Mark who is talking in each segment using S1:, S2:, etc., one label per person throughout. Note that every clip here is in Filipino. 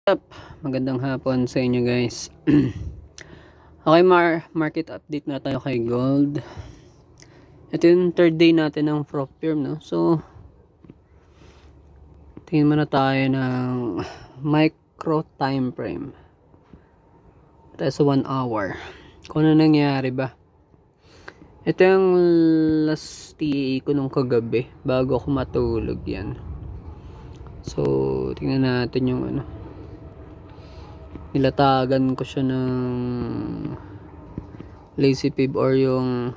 S1: Up, magandang hapon sa inyo guys. Okay, market update na tayo kay gold. Ito yung third day natin ng prop firm, no? So, tingin muna tayo ng micro time frame. Ito sa 1 hour. Kung ano nangyari ba? Ito yung last TA ko nung kagabi bago ako matulog yan. So, tingnan natin yung nilatagan ko siya ng lazy fib or yung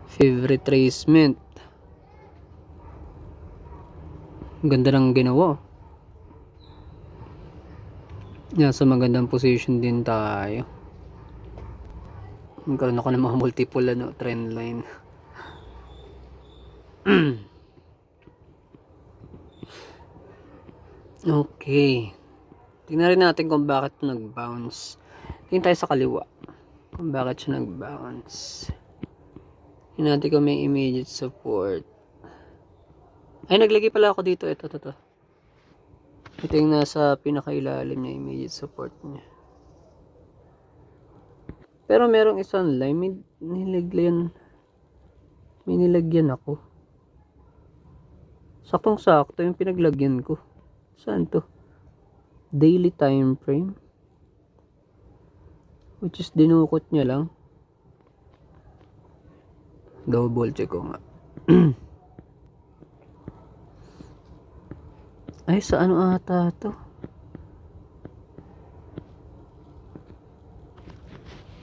S1: fib retracement. Ganda ng ginawa. Nasa magandang position din tayo. Magkaroon ako ng mga multiple trend line. Okay. Tingnan rin natin kung bakit nag-bounce. Tingnan tayo sa kaliwa. Kung bakit siya nag-bounce. Tingnan natin kung may immediate support. Ay, naglagay pala ako dito. Ito. Ito yung nasa pinakailalim niya, immediate support niya. Pero merong isang line, may nilagyan ako. Saktong-sakto yung pinaglagyan ko. Saan to? Daily time frame, which is dinukot niya lang. Double check ko nga. Ay, sa ano ata to?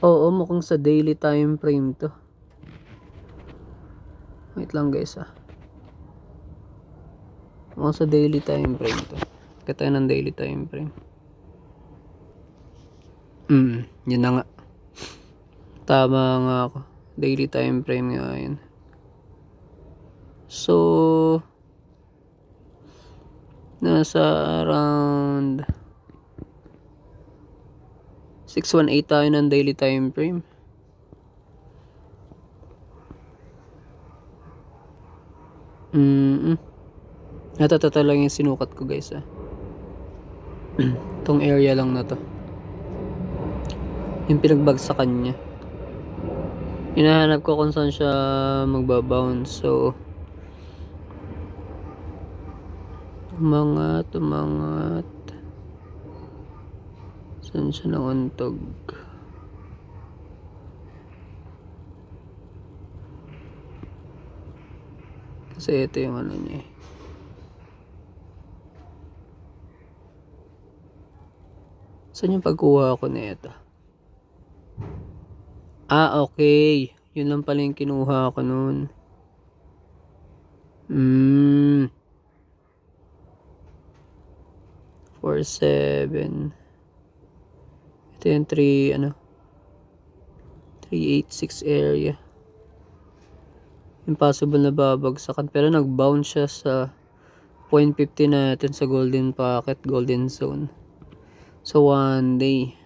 S1: Oo, mukhang sa daily time frame to. Wait lang guys Mukhang sa daily time frame to. Kaya ng daily time frame. Yun na nga. Tama nga ako. Daily time frame nga yun. So, nasa around 618 tayo ng daily time frame. Ito lang yung sinukat ko guys Itong area lang na to. Yung pinagbagsakan niya. Hinahanap ko kung saan siya magbabounce. So, umangat. Saan siya nauntog? Kasi ito yung niya Saan yung pagkuha ko nito? Okay. Yun lang pala yung kinuha ko nun. 4-7. Ito yung 386 area. Impossible na babagsakan. Pero nag-bounce siya sa 0.50 natin sa golden pocket, golden zone. So, 1 day.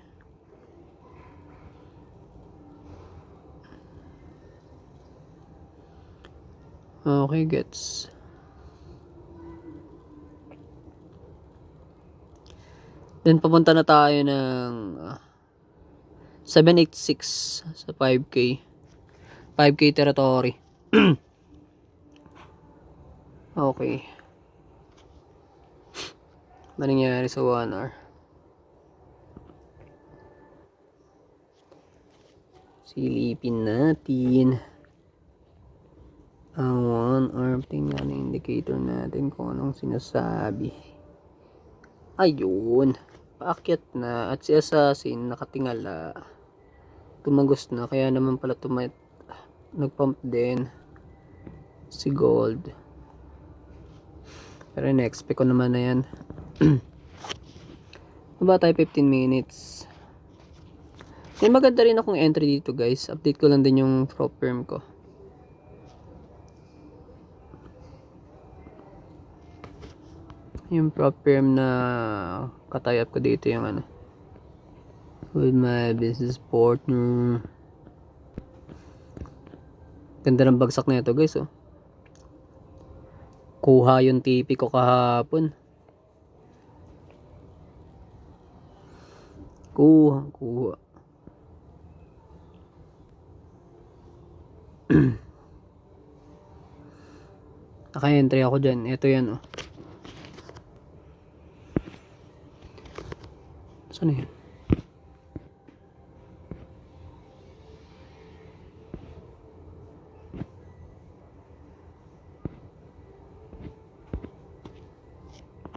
S1: Okay, gets. Then, papunta na tayo ng 786 sa 5K. 5K territory. Okay. Ano nangyari sa 1 hour? Silipin natin ang 1 hour. Tingnan ang indicator natin kung anong sinasabi. Ayun, paakyat na at si assassin nakatingala, tumagos na, kaya naman pala nagpump din si gold. Pero na-expect ko naman na yan. Ba tayo 15 minutes. May maganda rin akong entry dito guys. Update ko lang din yung prop firm ko. Yung prop firm na katay up ko dito yung with my business partner. Ganda ng bagsak na ito guys Kuha yung TP ko kahapon. Kuha. Naka-entry ako dyan. Ito yan, oh. Saan yan?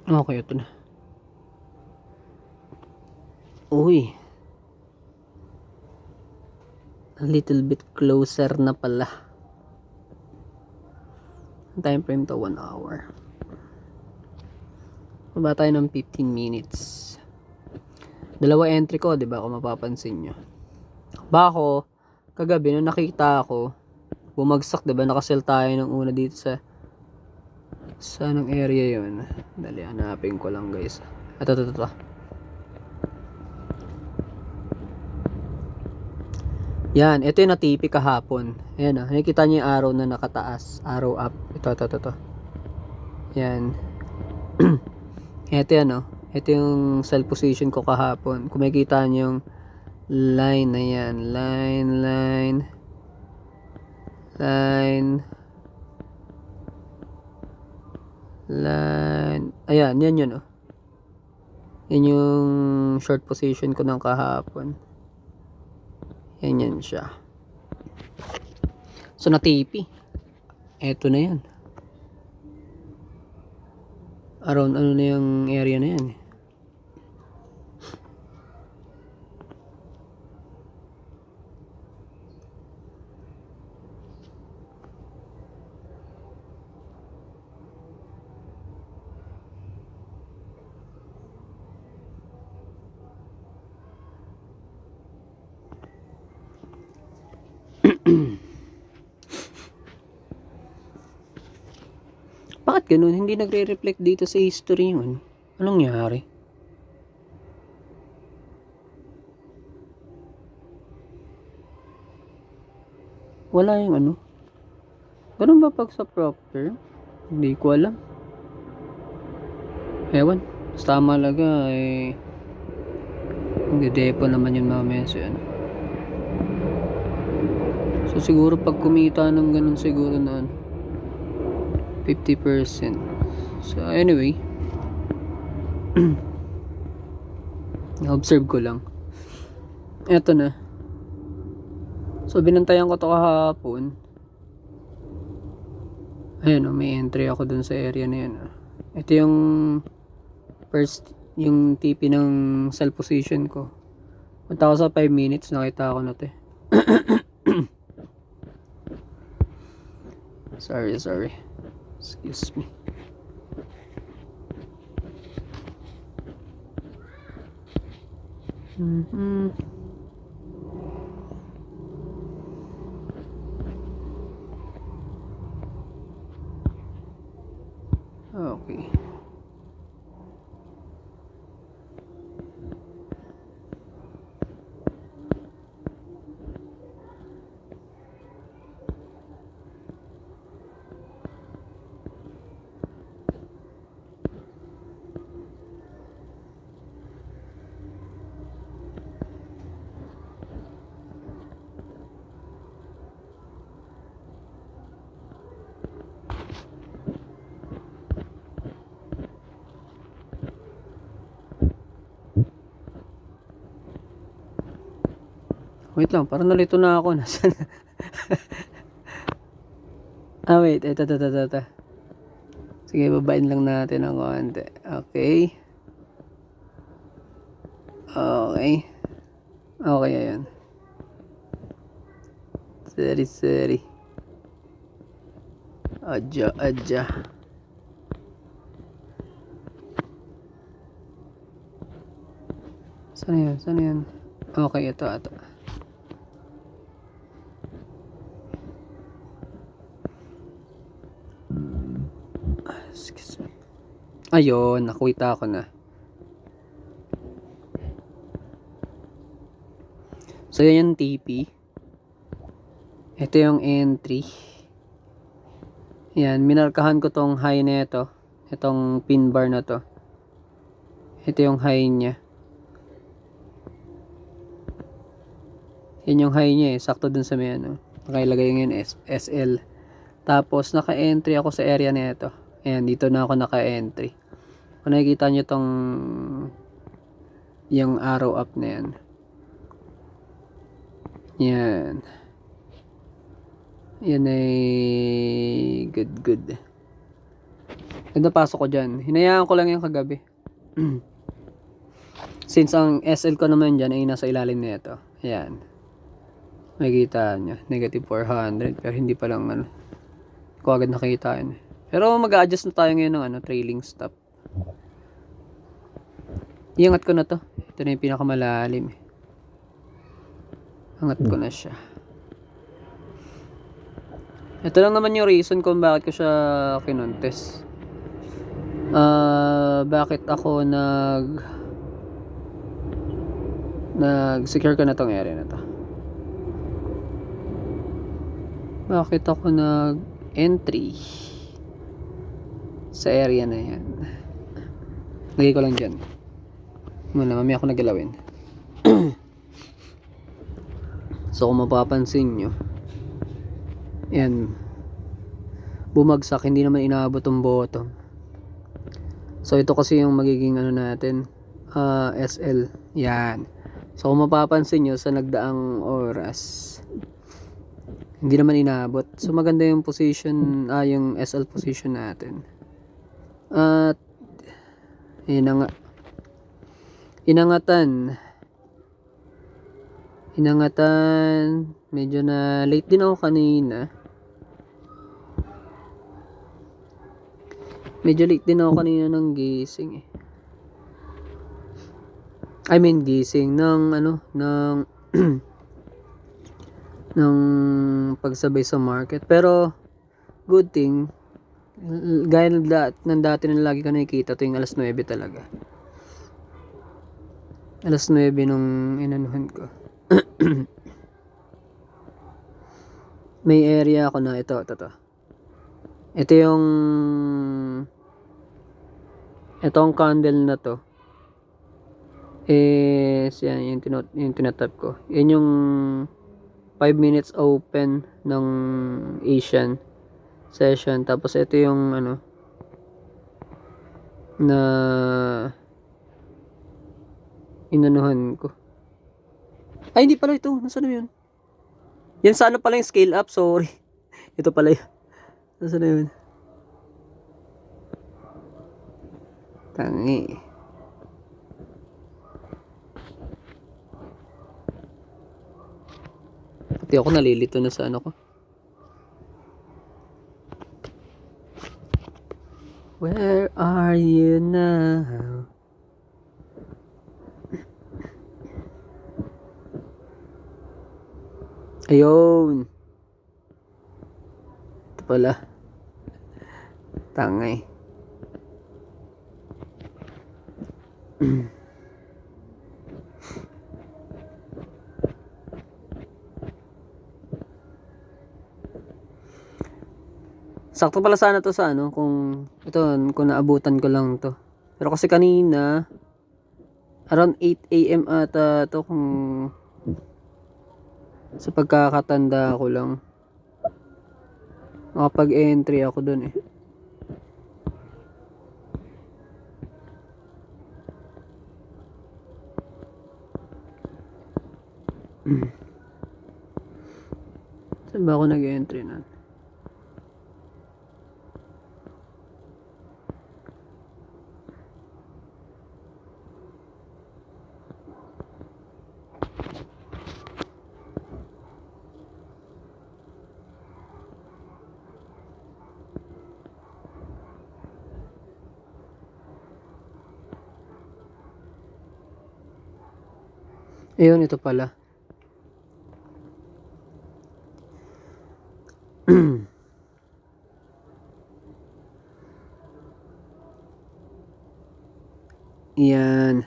S1: Okay, ito na. Uy. A little bit closer na pala. Time frame to 1 hour. Baba tayo ng 15 minutes. Dalawa entry ko, 'di ba? Kung mapapansin nyo. Bako, kagabi nung nakita ako, bumagsak, 'di ba? Nakasell tayo ng una dito sa anong area 'yon. Dali, hanapin ko lang, guys. Ito. Yan, ito yung na-TP kahapon. Ayan, oh. Nakikita niyo yung arrow na nakataas. Arrow up. Ito. Yan. Ito yan, oh. Ito yung sell position ko kahapon. Kung makikita niyo yung line na yan. Line. Ayan, yan yun, oh. Yan yung short position ko ng kahapon. Yan siya. So, na-TP. Eto na yan. Around ano na yung area na yan. Bakit ganun? Hindi nagre-reflect dito sa history yun. Anong nangyari? Wala yung ano. Ganun ba pag sa proper? Hindi ko alam. Ewan. Basta malaga eh. Nagde-depo naman yun mamaya so yan. So siguro pag kumita ng ganun siguro na 50%. So anyway, na-observe ko lang. Eto na. So binantayan ko to kahapon. Ayun, may entry ako dun sa area na yan. Ito yung first, yung TP ng sell position ko. Punta ako sa 5 minutes, nakita ako na to. Sorry. Excuse me. Okay. Wait lang, parang nalito na ako. Nasaan? Wait. Ito. Sige, babain lang natin ng konti. Okay, ayan. Sorry. Adja. Saan yan? Okay, ito. Excuse me. Ayun, nakuita ako na. So, yan yung TP. Ito yung entry. Yan, minarkahan ko tong high na ito. Itong pin bar na to. Ito yung high niya. Yan yung high niya eh. Sakto dun sa may ano. Nakailagay ngayon SL. Tapos naka-entry ako sa area na ito. Ayan, dito na ako naka-entry. Kung nakikita nyo tong yung arrow up na yan. Yan. Yan ay good. Ganda pasok ko dyan. Hinayaan ko lang yung kagabi. Since ang SL ko naman dyan ay nasa ilalim nito. Ayan. Makikita nyo. Negative 400. Pero hindi pa lang ano. Ko agad nakita yun. Pero mag-a-adjust na tayo ngayon ng ano, trailing stop. Iangat ko na to. Ito na yung pinakamalalim. Angat ko na siya. Ito lang naman yung reason kung bakit ko siya kinontes. Bakit ako nag-secure ko na tong area na to. Bakit ako nag-entry sa area na yan? Lagay ko lang dyan. Muna, mamaya ako nagalawin. So kung mapapansin nyo, yan, bumagsak, hindi naman inaabot ang bottom. So ito kasi yung magiging ano natin, SL. Yan. So kung mapapansin nyo sa nagdaang oras, hindi naman inaabot. So maganda yung position, yung SL position natin. At inangatan, medyo na late din ako kanina. Medyo late din ako kanina ng gising eh. I mean gising ng ano, ng ng pagsabay sa market. Pero good thing, gaya ng dati na lagi ko nakikita, tuwing alas 9 talaga. Alas 9 nung inanuhan ko. May area ako na ito. Ito yung itong candle na to is yan yung tinatap ko. Yan yung 5 minutes open ng Asian session. Tapos ito yung ano na inanuhan ko. Ay, hindi pala ito. Nasaan na yun? Yan sana pala yung scale up. Sorry. Ito pala yun. Nasaan na yun? Tangi. Pati ako nalilito na sa ano ko. Where are you now? Ayun. Ito pala. Tangay. Sakto pala sana to sa ano, kung naabutan ko lang to. Pero kasi kanina around 8 AM ata to, kung sa pagkakatanda ko lang. Nakapag-entry ako dun eh. Saan ba ako nag-entry na? Ayun, ito pala. Yan.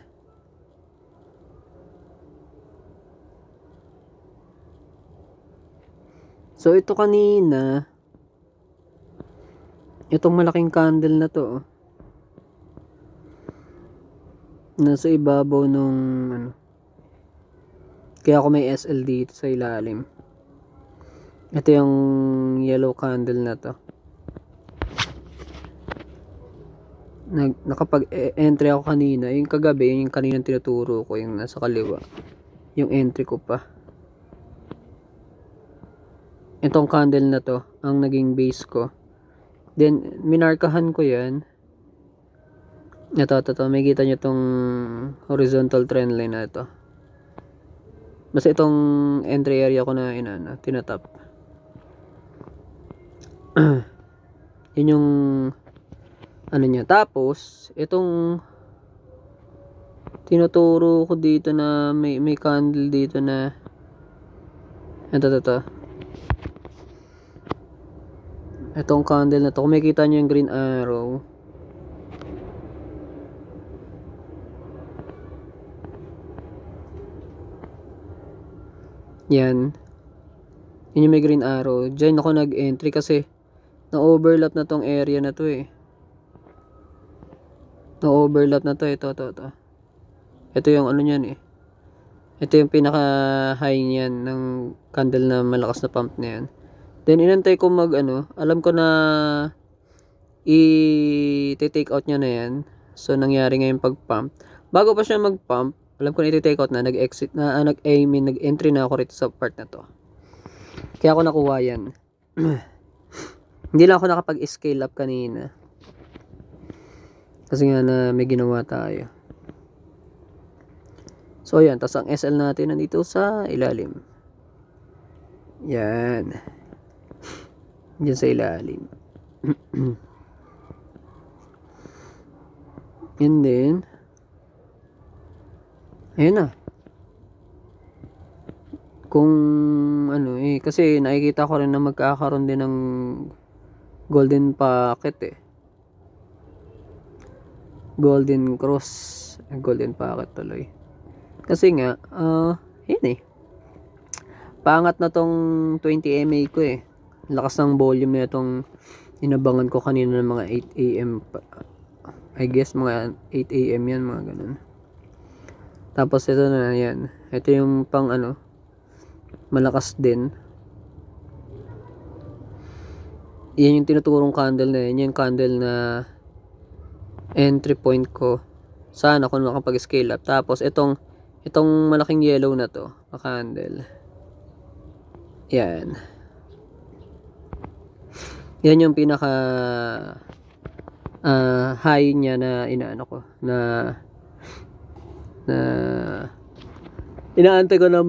S1: So ito kanina, itong malaking candle na to, nasa ibabaw nung ano, Kaya ako may SL dito sa ilalim. Ito yung yellow candle na to. Nakapag-entry ako kanina. Yung kagabi, yung kanina tinuturo ko, yung nasa kaliwa. Yung entry ko pa. Itong candle na to, ang naging base ko. Then, minarkahan ko yan. Ito. May kita nyo tong horizontal trend line na ito. Basta itong entry area ko na tinatap. Yun yung ano niya. Tapos, itong tinuturo ko dito na may candle dito na ito. Itong candle na to, kung makikita nyo yung green arrow, yan yung may green arrow. Diyan ako nag-entry kasi na-overlap na tong area na to na-overlap na to. Ito yung ano nyan ito yung pinaka high nyan ng candle na malakas na pump na yan. Then inantay ko alam ko na i-take out niya na yan. So nangyari ngayon pag-pump. Bago pa siya mag-pump, alam ko na i-take out na, nag-exit na, nag-entry na ako rito sa part na to. Kaya ako nakuha yan. Hindi lang ako nakapag-scale up kanina. Kasi nga na may ginawa tayo. So yan, tas ang SL natin nandito sa ilalim. Yan. Diyan sa ilalim. And then ayun na. Kung kasi nakikita ko rin na magkakaroon din ng golden packet golden cross, golden packet tuloy. Kasi nga yun pangat na tong 20 mA ko lakas ng volume na itong inabangan ko kanina ng mga 8 AM I guess mga 8 AM yan, mga ganun. Tapos ito na yan, ito yung pang malakas din. Yan yung tinuturong candle na yan, yung candle na entry point ko. Sana kung makapag-scale up. Tapos itong malaking yellow na to, na candle. Yan. Yan yung pinaka high niya na inaantay ko na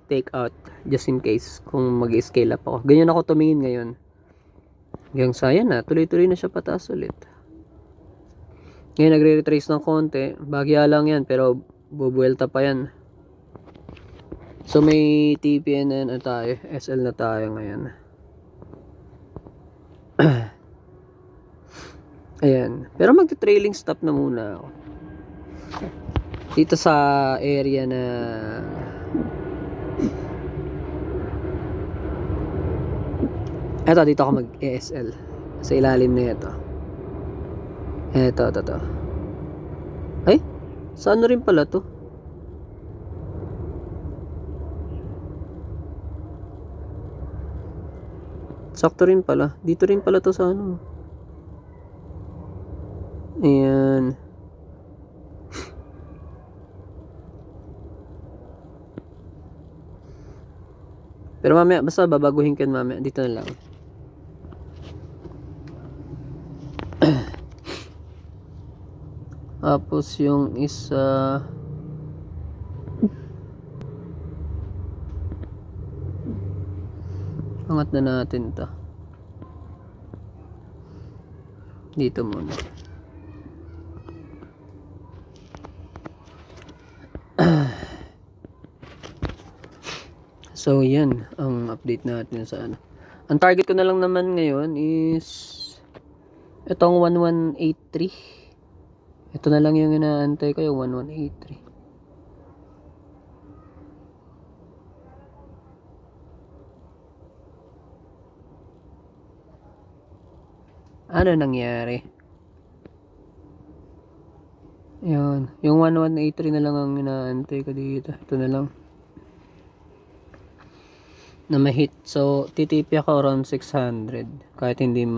S1: take out just in case kung mag-scale up ako. Ganyan ako tumingin ngayon. Hanggang sa yan tuloy-tuloy na siya pataas ulit. Ngayon nagre-retrace ng konti. Bagya lang yan pero bubuelta pa yan. So may TPN na tayo, SL na tayo ngayon. Ayan. Pero magte-trailing stop na muna ako. Dito sa area na dito ako mag-ESL. Sa ilalim na ito. Ito. Ay, saan rin pala to? Sakto rin pala. Dito rin pala to sa Ayan. Pero mamaya, basta babaguhin ko mamaya. Dito na lang. Tapos yung isa angat na natin to. Dito muna. So yan ang update natin sa Ang target ko na lang naman ngayon is itong 1183. Ito na lang yung inaantay ko, yung 1183. Ano nangyari? Yun. Yung 1183 na lang ang inaantay ko dito. Ito na lang. na ma-hit. So, titipi ako around 600 kahit hindi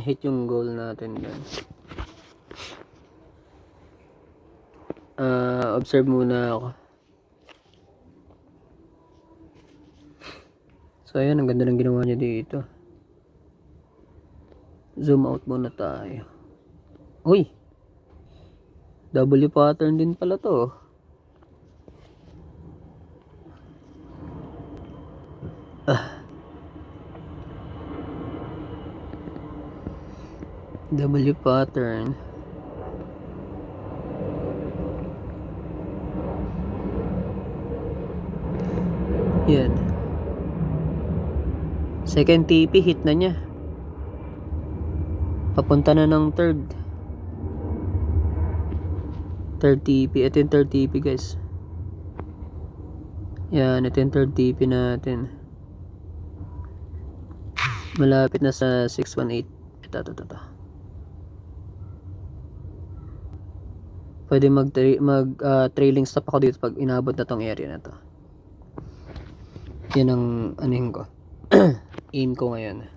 S1: hit yung goal natin dun. Observe muna ako. So, ayan, ang ganda ng ginawa niya dito. Zoom out muna tayo. Uy! W pattern din pala to. W pattern. Yan. Second TP hit na niya. Papunta na ng third. Third TP. Ito yung third TP, guys. Yan, ito yung third TP natin. Malapit na sa 618. Ito. Pwede trailing stop ako dito pag inabot na tong area na to. Yan ang aning ko. Aim ko ngayon.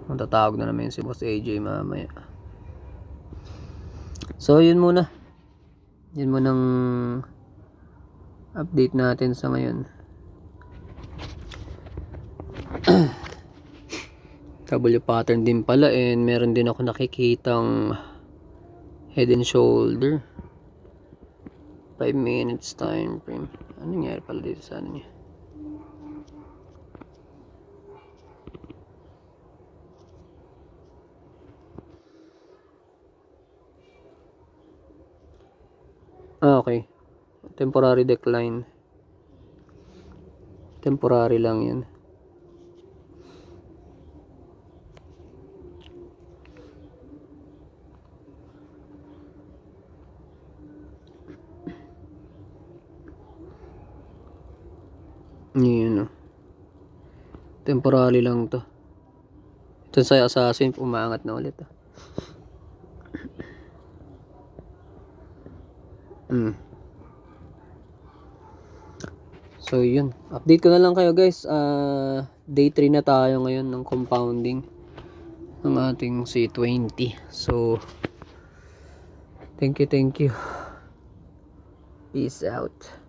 S1: Matatawag na naman si Boss AJ mamaya. So yun muna. Yun munang update natin sa ngayon. W pattern din pala, and meron din ako nakikitang head and shoulder 5 minutes time frame. Ano nangyari pala dito sa ano niya? Okay, temporary decline. Temporary lang yan. Yun, temporary lang to. Ito sa assassin, umaangat na ulit. So yun, update ko na lang kayo, guys. Day 3 na tayo ngayon ng compounding ng ating C20. So thank you. Peace out.